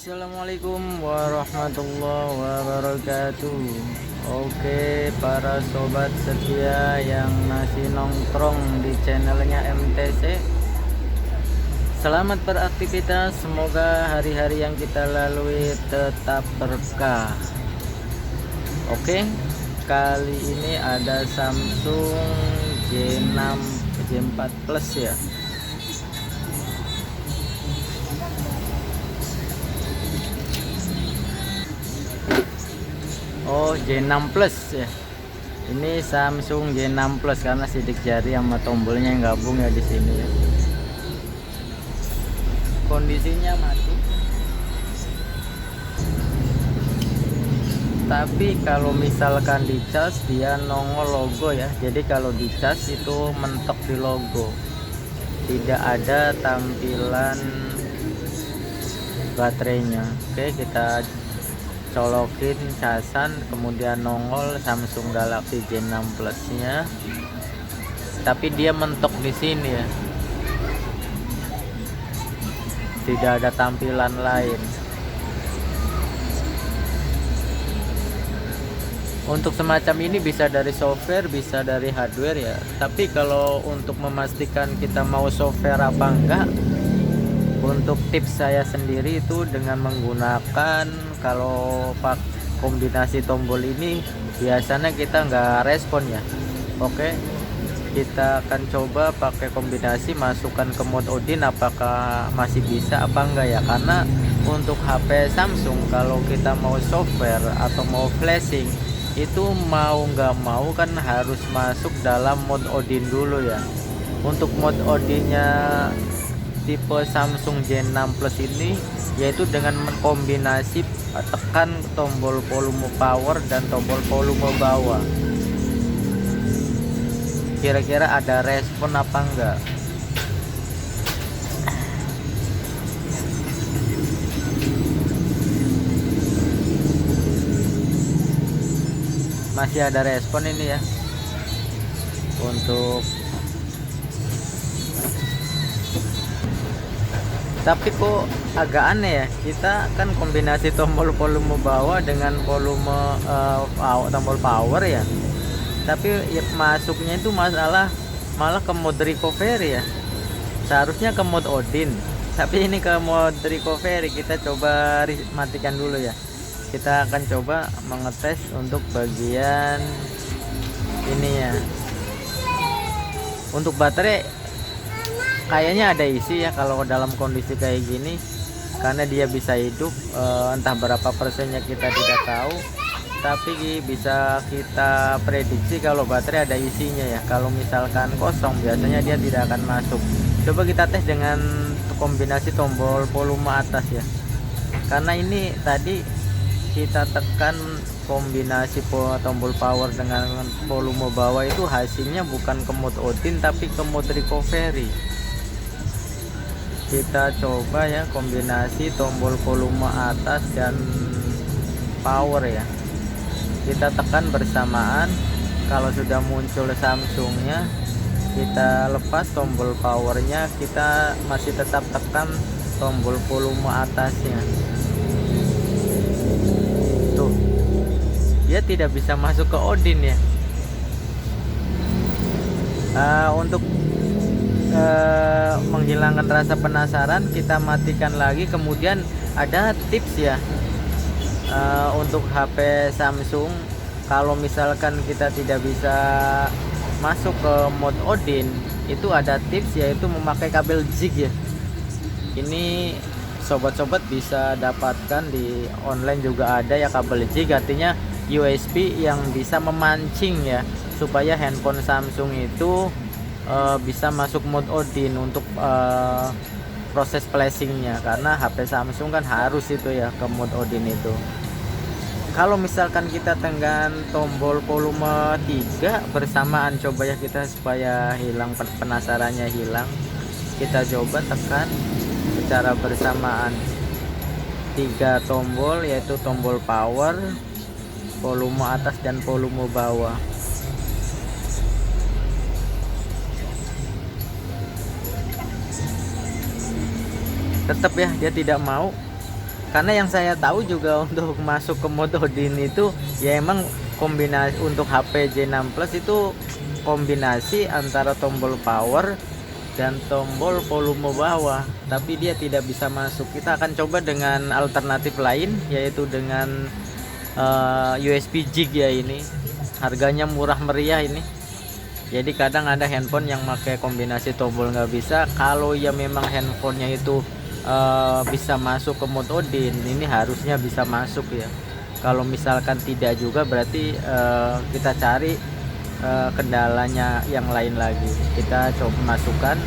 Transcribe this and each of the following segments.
Assalamualaikum warahmatullahi wabarakatuh. Oke, para sobat setia yang masih nongkrong di channelnya MTC, selamat beraktivitas. Semoga hari-hari yang kita lalui tetap berkah. Oke, kali ini ada Samsung J6 J4 Plus ya. Oh, J6 Plus ya. Ini Samsung J6 Plus karena sidik jari sama tombolnya yang gabung ya di sini ya. Kondisinya mati. Tapi kalau misalkan dicas dia nongol logo ya. Jadi kalau dicas itu mentok di logo. Tidak ada tampilan baterainya. Oke, kita colokin casan, kemudian nongol Samsung Galaxy J6 Plus nya, tapi dia mentok di sini ya, tidak ada tampilan lain. Untuk semacam ini bisa dari software, bisa dari hardware ya. Tapi kalau untuk memastikan kita mau software apa enggak, untuk tips saya sendiri itu dengan menggunakan, kalau pak kombinasi tombol ini biasanya kita nggak respon ya. Oke, kita akan coba pakai kombinasi, masukkan ke mode Odin, apakah masih bisa apa enggak ya. Karena untuk HP Samsung kalau kita mau software atau mau flashing itu mau nggak mau kan harus masuk dalam mode Odin dulu ya. Untuk mode Odinnya tipe Samsung J6 Plus ini yaitu dengan mengkombinasi tekan tombol volume power dan tombol volume bawah. Kira-kira ada respon apa enggak? Masih ada respon ini ya. Untuk tapi kok agak aneh ya, kita kan kombinasi tombol volume bawah dengan volume tombol power ya, tapi ya, masuknya itu malah ke mode recovery ya. Seharusnya ke mode Odin, tapi ini ke mode recovery. Kita coba matikan dulu ya. Kita akan coba mengetes untuk bagian ini ya. Untuk baterai kayaknya ada isi ya kalau dalam kondisi kayak gini, karena dia bisa hidup entah berapa persennya kita tidak tahu, tapi bisa kita prediksi kalau baterai ada isinya ya. Kalau misalkan kosong biasanya dia tidak akan masuk. Coba kita tes dengan kombinasi tombol volume atas ya, karena ini tadi kita tekan kombinasi tombol power dengan volume bawah itu hasilnya bukan ke mode Odin tapi ke mode recovery. Kita coba ya kombinasi tombol volume atas dan power ya, kita tekan bersamaan. Kalau sudah muncul Samsungnya, kita lepas tombol powernya, kita masih tetap tekan tombol volume atasnya. Tuh, dia tidak bisa masuk ke Odin ya. Untuk menghilangkan rasa penasaran, kita matikan lagi. Kemudian ada tips ya, untuk HP Samsung kalau misalkan kita tidak bisa masuk ke mode Odin, itu ada tips yaitu memakai kabel jig ya. Ini sobat-sobat bisa dapatkan di online juga ada ya, kabel jig, artinya USB yang bisa memancing ya, supaya handphone Samsung itu bisa masuk mode Odin untuk proses flashingnya, karena HP Samsung kan harus itu ya ke mode Odin itu. Kalau misalkan kita tekan tombol volume 3 bersamaan, coba ya kita supaya hilang penasarannya hilang, kita coba tekan secara bersamaan 3 tombol, yaitu tombol power, volume atas dan volume bawah. Tetap ya dia tidak mau. Karena yang saya tahu juga untuk masuk ke mode Odin itu ya emang kombinasi untuk HP J6 Plus itu kombinasi antara tombol power dan tombol volume bawah, tapi dia tidak bisa masuk. Kita akan coba dengan alternatif lain, yaitu dengan USB jig ya. Ini harganya murah meriah ini. Jadi kadang ada handphone yang pakai kombinasi tombol nggak bisa. Kalau ya memang handphonenya itu bisa masuk ke mode Odin, ini harusnya bisa masuk ya. Kalau misalkan tidak juga berarti kita cari kendalanya yang lain lagi. Kita coba masukkan,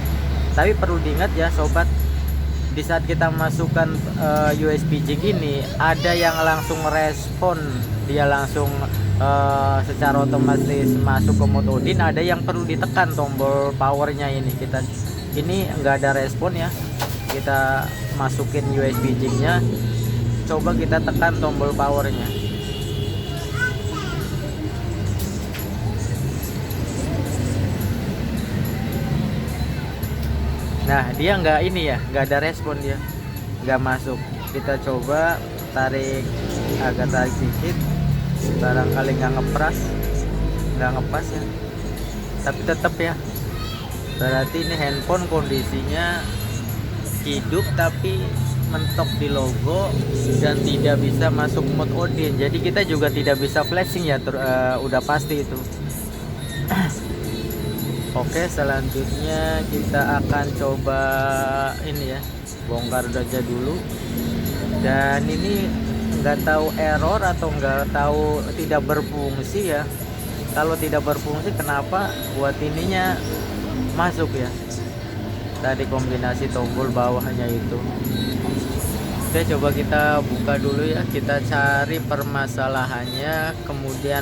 tapi perlu diingat ya sobat, di saat kita masukkan USB jig ini ada yang langsung respon, dia langsung secara otomatis masuk ke mode Odin. Ada yang perlu ditekan tombol powernya ini. Ini enggak ada respon ya. Kita masukin USB jignya, coba kita tekan tombol powernya. Nah dia nggak ini ya, nggak ada respon, dia nggak masuk. Kita coba tarik, agak tarik sedikit, barangkali nggak ngepas ya, tapi tetap ya, berarti ini handphone kondisinya hidup tapi mentok di logo dan tidak bisa masuk mode Odin. Jadi kita juga tidak bisa flashing ya, udah pasti itu. Oke, selanjutnya kita akan coba ini ya, bongkar aja dulu. Dan ini nggak tahu error atau nggak tahu tidak berfungsi ya. Kalau tidak berfungsi kenapa buat ininya masuk ya, tadi kombinasi tombol bawahnya itu. Oke, coba kita buka dulu ya, kita cari permasalahannya, kemudian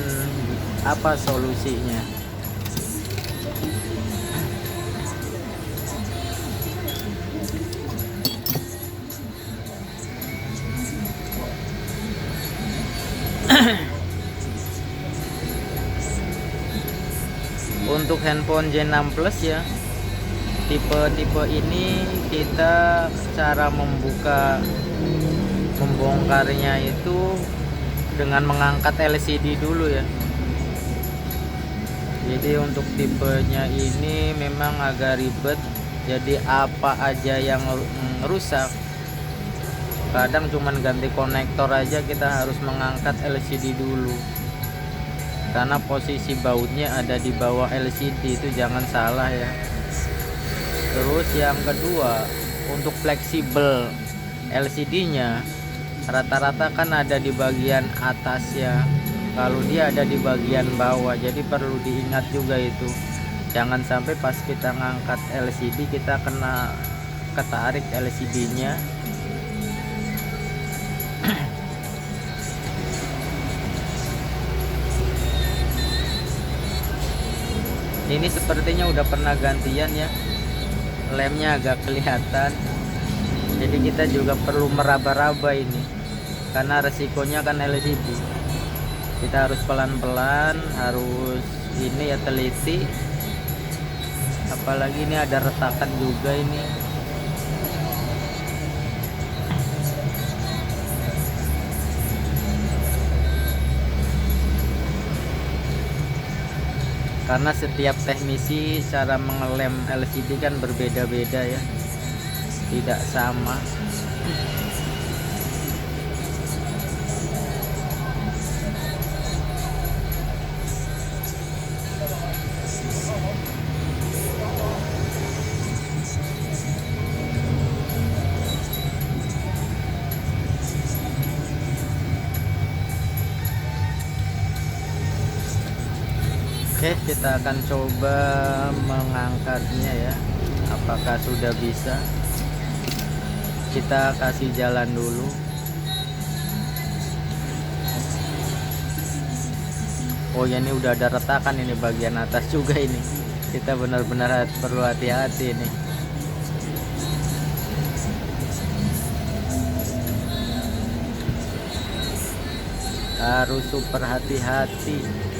apa solusinya. Untuk handphone J6 Plus ya, tipe ini kita cara membongkarnya itu dengan mengangkat LCD dulu ya. Jadi untuk tipenya ini memang agak ribet, jadi apa aja yang rusak, kadang cuman ganti konektor aja kita harus mengangkat LCD dulu, karena posisi bautnya ada di bawah LCD, itu jangan salah ya. Terus yang kedua, untuk fleksibel LCD-nya rata-rata kan ada di bagian atas ya, kalau dia ada di bagian bawah, jadi perlu diingat juga itu. Jangan sampai pas kita ngangkat LCD kita kena ketarik LCD-nya. Ini sepertinya udah pernah gantian ya, lemnya agak kelihatan, jadi kita juga perlu meraba-raba ini karena resikonya kan LCD. Kita harus pelan-pelan, harus ini ya, teliti, apalagi ini ada retakan juga ini. Karena setiap teknisi cara mengelem LCD kan berbeda-beda ya, tidak sama. Oke, kita akan coba mengangkatnya ya, apakah sudah bisa. Kita kasih jalan dulu. Oh ya, ini udah ada retakan ini bagian atas juga ini. Kita benar-benar perlu hati-hati ini. Harus super hati-hati.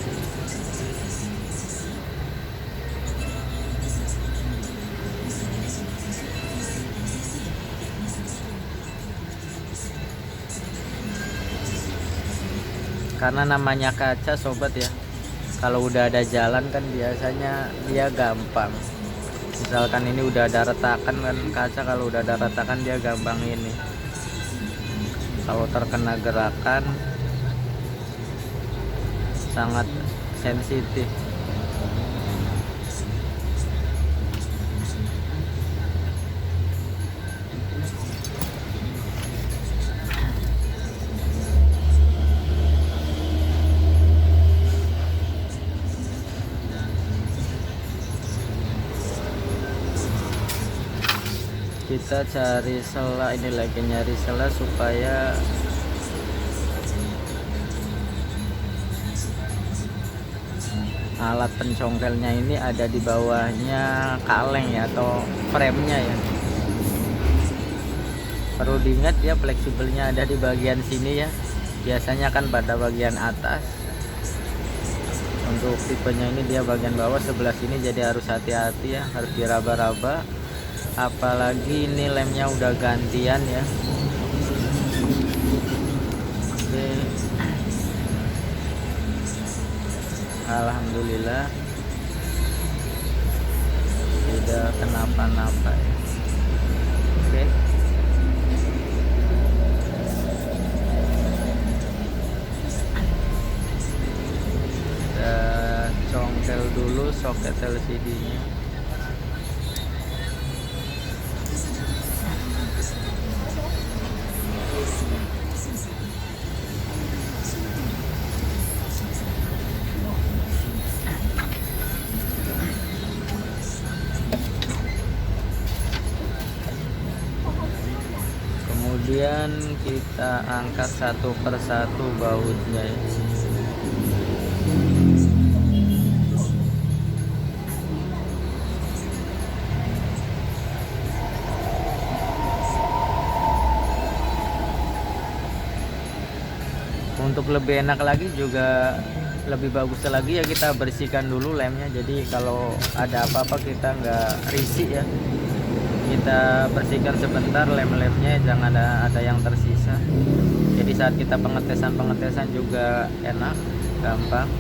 karena namanya kaca sobat ya, kalau udah ada jalan kan biasanya dia gampang. Misalkan ini udah ada retakan kan, kaca kalau udah ada retakan dia gampang ini, kalau terkena gerakan sangat sensitif. Kita cari sela, ini lagi nyari sela supaya alat pencongkelnya ini ada di bawahnya kaleng ya, atau frame-nya ya. Perlu diingat ya, fleksibelnya ada di bagian sini ya, biasanya kan pada bagian atas. Untuk tipenya ini dia bagian bawah sebelah sini, jadi harus hati-hati ya, harus diraba-raba. Apalagi ini lemnya udah gantian ya. Oke. Alhamdulillah tidak kenapa-napa ya. Oke. Kita congkel dulu soket LCD-nya. Kemudian kita angkat satu persatu bautnya ya. Untuk lebih enak lagi juga, lebih bagus lagi ya, kita bersihkan dulu lemnya. Jadi kalau ada apa-apa kita nggak risih ya, kita bersihkan sebentar lem-lemnya, jangan ada yang tersisa. Jadi saat kita pengetesan juga enak, gampang.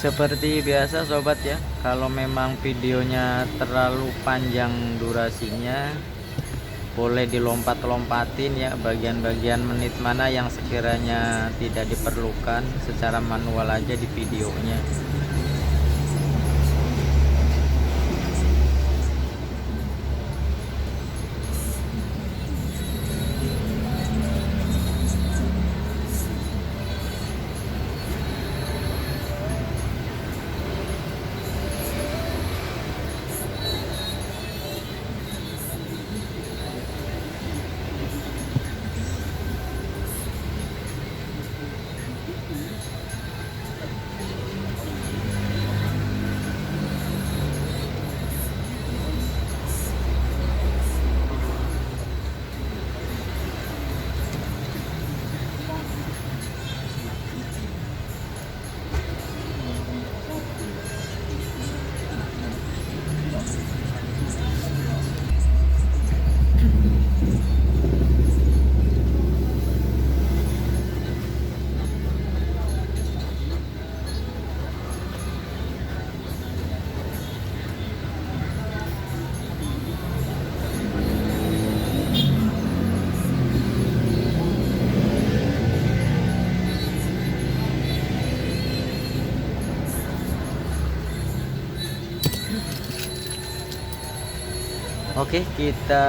Seperti biasa sobat ya, kalau memang videonya terlalu panjang durasinya, boleh dilompat-lompatin ya, bagian-bagian menit mana yang sekiranya tidak diperlukan, secara manual aja di videonya. Oke, kita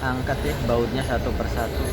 angkat ya bautnya satu persatu.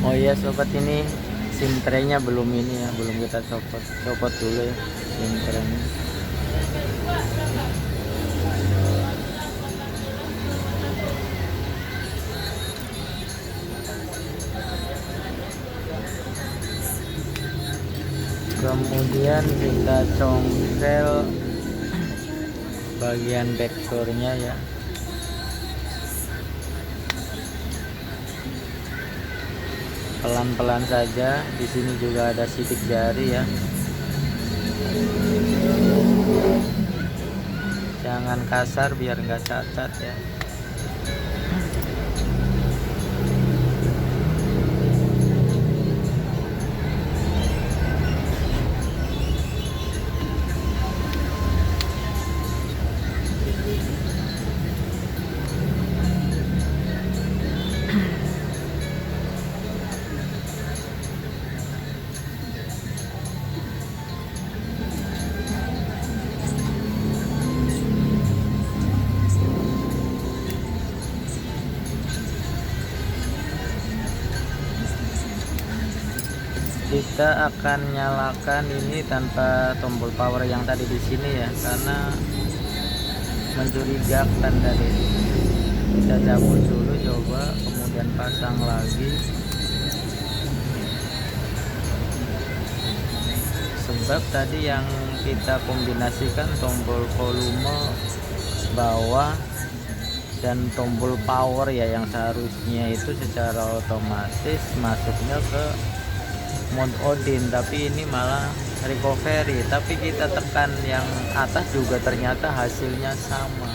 Oh iya sobat, ini sintrenya belum ini ya, belum kita copot dulu ya sintrenya. Kemudian kita congkel bagian backdoornya ya. Pelan-pelan saja, di sini juga ada sidik jari ya. Jangan kasar biar nggak cacat ya. Kita akan nyalakan ini tanpa tombol power yang tadi di sini ya, karena mencurigakan tadi. Kita cabut dulu coba, kemudian pasang lagi. Sebab tadi yang kita kombinasikan tombol volume bawah dan tombol power ya, yang seharusnya itu secara otomatis masuknya ke mode Odin, tapi ini malah recovery. Tapi kita tekan yang atas juga ternyata hasilnya sama.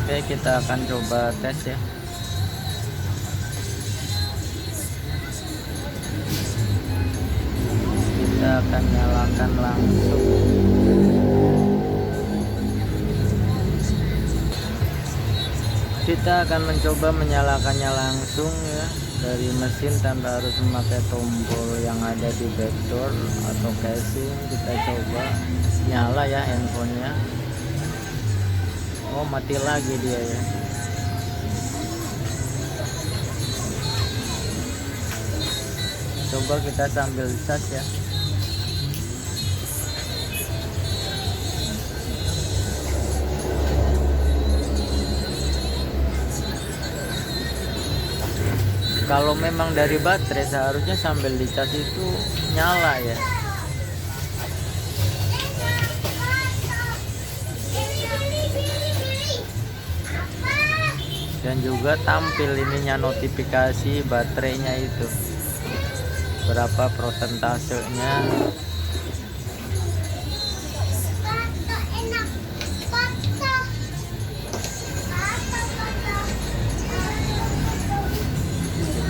Oke, kita akan coba tes ya. Kita akan nyalakan langsung. Kita akan mencoba menyalakannya langsung ya, dari mesin tanpa harus memakai tombol yang ada di backdoor atau casing. Kita coba nyala ya handphonenya. Oh, mati lagi dia ya. Coba kita sambil cas ya. Kalau memang dari baterai seharusnya sambil dicas itu nyala ya. Dan juga tampil ininya notifikasi baterainya itu berapa prosentasenya.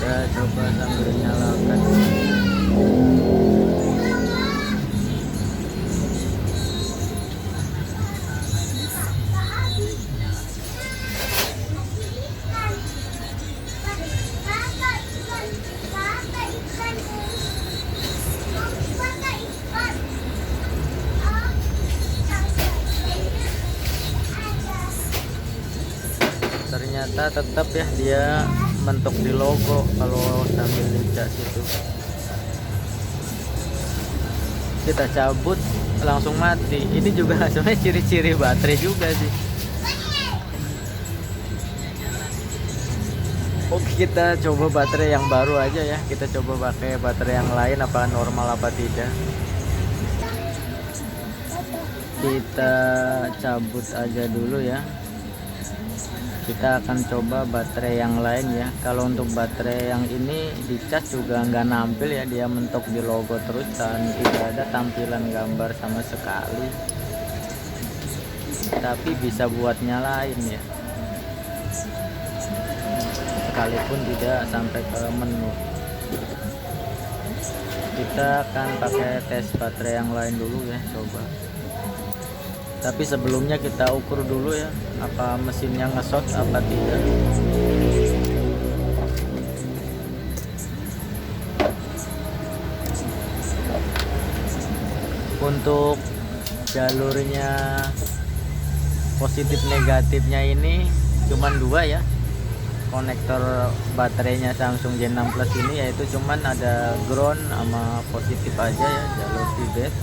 Kita coba sambil nyalakan. Ternyata tetap ya dia mentok di logo kalau sambil dicas itu. Kita cabut langsung mati. Ini juga sebenarnya ciri-ciri baterai juga sih. Oke, kita coba baterai yang baru aja ya. Kita coba pakai baterai yang lain, apa normal apa tidak. Kita cabut aja dulu ya. Kita akan coba baterai yang lain ya. Kalau untuk baterai yang ini dicas juga nggak nampil ya, dia mentok di logo terus dan tidak ada tampilan gambar sama sekali, tapi bisa buat nyalain ya, sekalipun tidak sampai ke menu. Kita akan pakai tes baterai yang lain dulu ya, coba. Tapi sebelumnya kita ukur dulu ya, apa mesinnya nge-short apa tidak. Untuk jalurnya positif negatifnya ini cuman dua ya. Konektor baterainya Samsung Gen 6 Plus ini yaitu cuman ada ground sama positif aja ya, jalur feedback.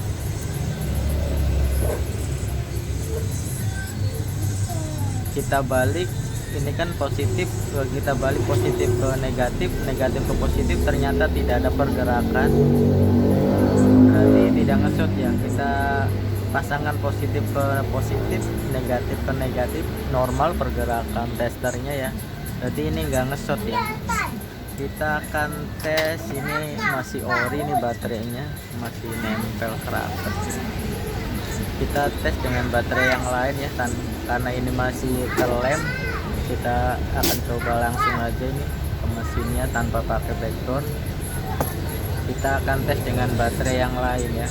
Kita balik, ini kan positif, kita balik positif ke negatif, negatif ke positif, ternyata tidak ada pergerakan, berarti tidak nge-short ya. Kita pasangkan positif ke positif, negatif ke negatif, normal pergerakan testernya ya, berarti ini nggak nge-short ya. Kita akan tes, ini masih ori nih baterainya, masih nempel kerabat. Kita tes dengan baterai yang lain ya, karena ini masih terlem. Kita akan coba langsung aja ini ke mesinnya tanpa pakai background. Kita akan tes dengan baterai yang lain ya.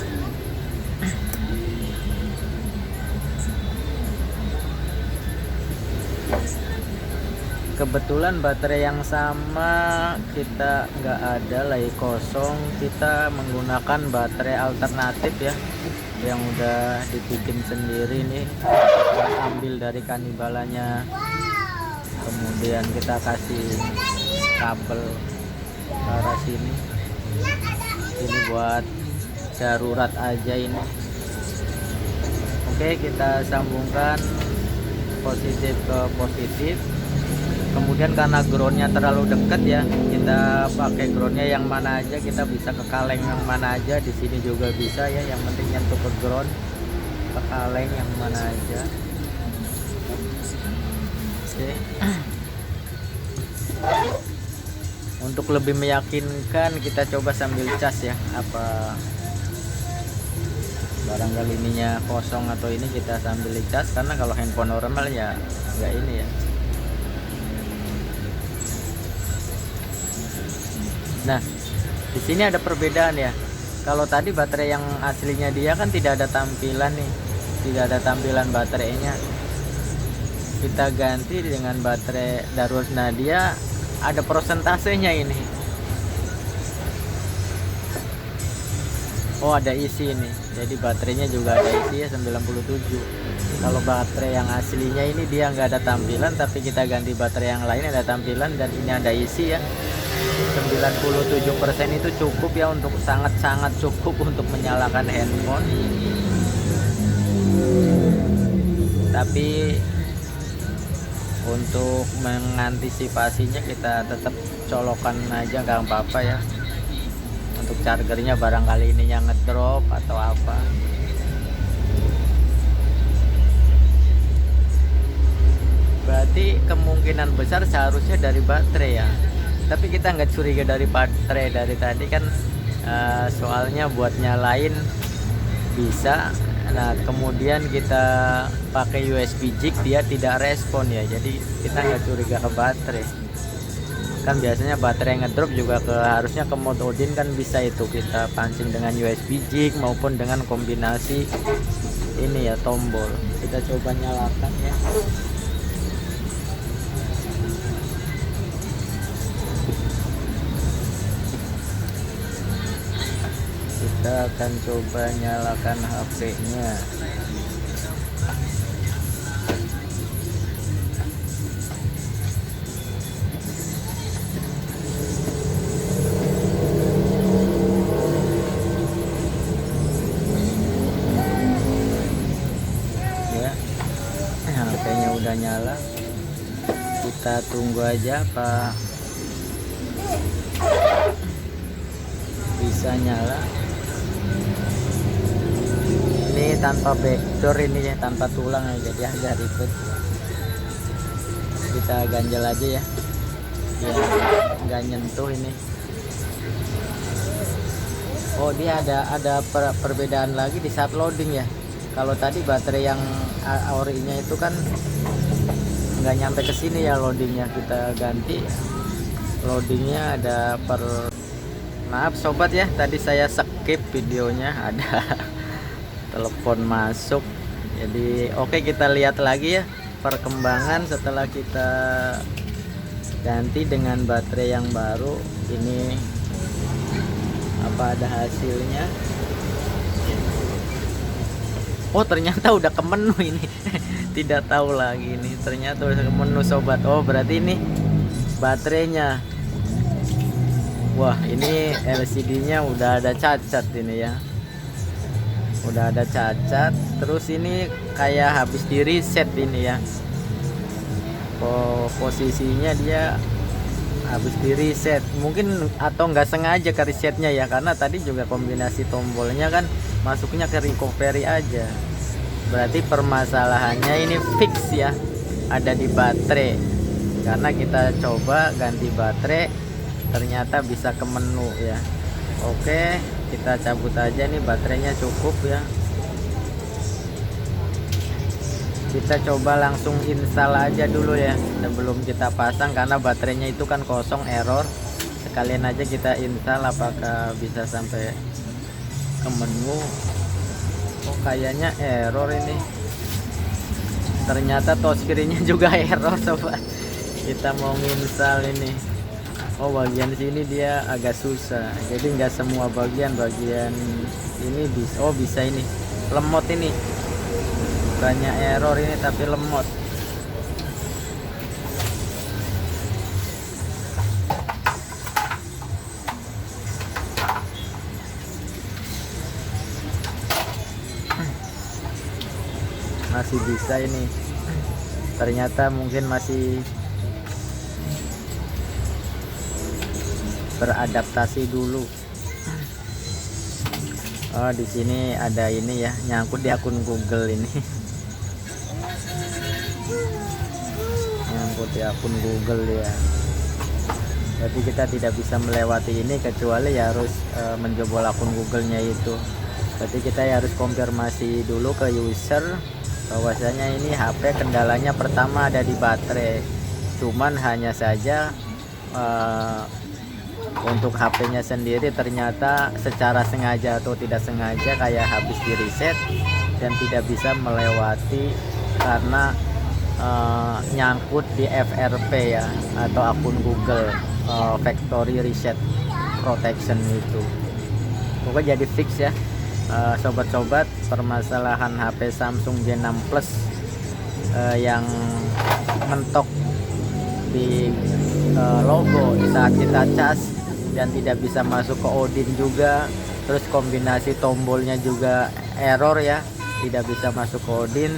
Kebetulan baterai yang sama kita nggak ada, lagi kosong. Kita menggunakan baterai alternatif ya, yang udah dibikin sendiri nih. Kita ambil dari kanibalanya, kemudian kita kasih kabel ke arah sini. Ini buat darurat aja ini. Oke, kita sambungkan positif ke positif. Kemudian karena groundnya terlalu dekat ya, kita pakai groundnya yang mana aja, kita bisa ke kaleng yang mana aja, di sini juga bisa ya, yang penting nyentuh ke ground, ke kaleng yang mana aja. Oke. Untuk lebih meyakinkan kita coba sambil cas ya, apa barangkali ininya kosong atau ini, kita sambil cas, karena kalau handphone normal ya nggak ini ya. Nah, di sini ada perbedaan ya. Kalau tadi baterai yang aslinya dia kan tidak ada tampilan nih, tidak ada tampilan baterainya. Kita ganti dengan baterai darurat. Nah, dia ada persentasenya ini. Oh, ada isi nih. Jadi baterainya juga ada isi ya, 97. Kalau baterai yang aslinya ini dia nggak ada tampilan, tapi kita ganti baterai yang lain ada tampilan dan ini ada isi ya. 97% itu cukup ya, untuk sangat-sangat cukup untuk menyalakan handphone. Tapi Untuk mengantisipasinya kita tetap colokan aja, nggak apa-apa ya. Untuk chargernya barangkali ini yang ngedrop atau apa. Berarti kemungkinan besar seharusnya dari baterai ya, tapi kita nggak curiga dari baterai dari tadi kan. Soalnya buat nyalain bisa, nah kemudian kita pakai USB jack dia tidak respon ya, jadi kita nggak curiga ke baterai. Kan biasanya baterai ngedrop juga harusnya ke mode Odin kan bisa itu kita pancing dengan USB jack maupun dengan kombinasi ini ya tombol. Kita coba nyalakan ya. Kita akan coba nyalakan HP-nya. Ya, HP-nya udah nyala. Kita tunggu aja Pak. Bisa nyala. Ini tanpa backdoor ini ya, tanpa tulang ya, jadi agak ribet. Kita ganjel aja ya, nggak nyentuh ini. Oh dia ada perbedaan lagi di saat loading ya. Kalau tadi baterai yang orinya itu kan nggak nyampe ke sini ya loadingnya, kita ganti loadingnya ada maaf sobat ya, tadi saya skip videonya, ada telepon masuk. Jadi oke, kita lihat lagi ya perkembangan setelah kita ganti dengan baterai yang baru ini, apa ada hasilnya. Oh ternyata udah ke menu ini. Tidak tahu lagi nih, ternyata udah ke menu sobat. Oh berarti ini baterainya. Wah ini LCD-nya udah ada cacat ini ya, udah ada cacat. Terus ini kayak habis di reset ini ya, posisinya dia habis di reset mungkin, atau nggak sengaja ke resetnya ya, karena tadi juga kombinasi tombolnya kan masuknya ke recovery aja. Berarti permasalahannya ini fix ya, ada di baterai. Karena kita coba ganti baterai ternyata bisa ke menu ya. Oke, kita cabut aja nih, baterainya cukup ya. Kita coba langsung install aja dulu ya sebelum kita pasang, karena baterainya itu kan kosong, error. Sekalian aja kita install apakah bisa sampai ke menu. Oh kayaknya error ini, ternyata touchscreen-nya juga error sobat. Kita mau install ini, oh bagian sini dia agak susah, jadi nggak semua bagian ini bisa. Oh bisa ini lemot, ini banyak error ini tapi lemot. Masih bisa ini, ternyata mungkin masih beradaptasi dulu. Oh di sini ada ini ya, nyangkut di akun Google ini. Nyangkut di akun Google ya. Jadi kita tidak bisa melewati ini kecuali ya harus menjebol akun Google-nya itu. Berarti kita harus konfirmasi dulu ke user bahwasanya ini HP kendalanya pertama ada di baterai. Cuman hanya saja untuk HP-nya sendiri ternyata secara sengaja atau tidak sengaja kayak habis di reset dan tidak bisa melewati karena nyangkut di FRP ya, atau akun Google Factory Reset Protection itu. Pokoknya jadi fix ya sobat-sobat, permasalahan HP Samsung J6 Plus yang mentok di logo saat kita cas dan tidak bisa masuk ke Odin juga. Terus kombinasi tombolnya juga error ya, tidak bisa masuk ke Odin.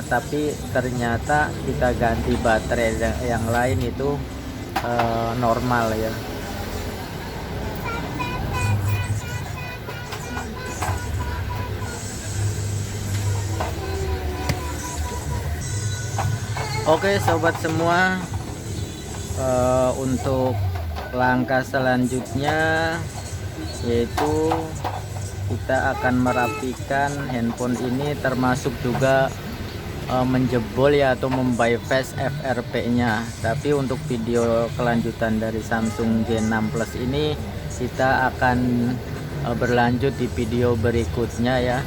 tapi ternyata kita ganti baterai yang lain itu normal ya. Oke sobat semua, untuk langkah selanjutnya yaitu kita akan merapikan handphone ini, termasuk juga menjebol ya atau membypass FRP nya. Tapi untuk video kelanjutan dari Samsung J6 Plus ini kita akan berlanjut di video berikutnya ya.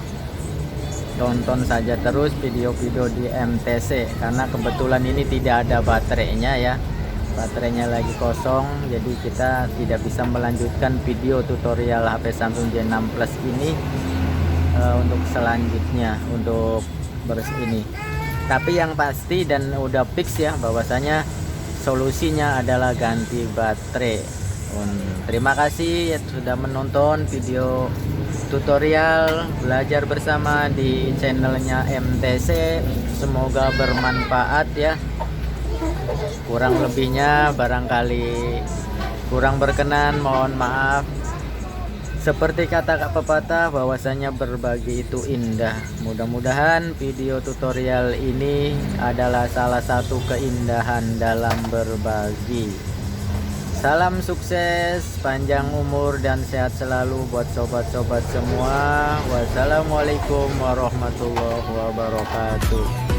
Tonton saja terus video-video di MTC, karena kebetulan ini tidak ada baterainya ya, baterainya lagi kosong, jadi kita tidak bisa melanjutkan video tutorial HP Samsung J6 Plus ini untuk selanjutnya untuk ini. Tapi yang pasti dan udah fix ya bahwasanya solusinya adalah ganti baterai. Terima kasih ya sudah menonton video tutorial belajar bersama di channelnya MTC. Semoga bermanfaat ya. Kurang lebihnya barangkali kurang berkenan, mohon maaf. Seperti kata pepatah bahwasanya berbagi itu indah. Mudah-mudahan video tutorial ini adalah salah satu keindahan dalam berbagi. Salam sukses, panjang umur dan sehat selalu buat sobat-sobat semua. Wassalamualaikum warahmatullahi wabarakatuh.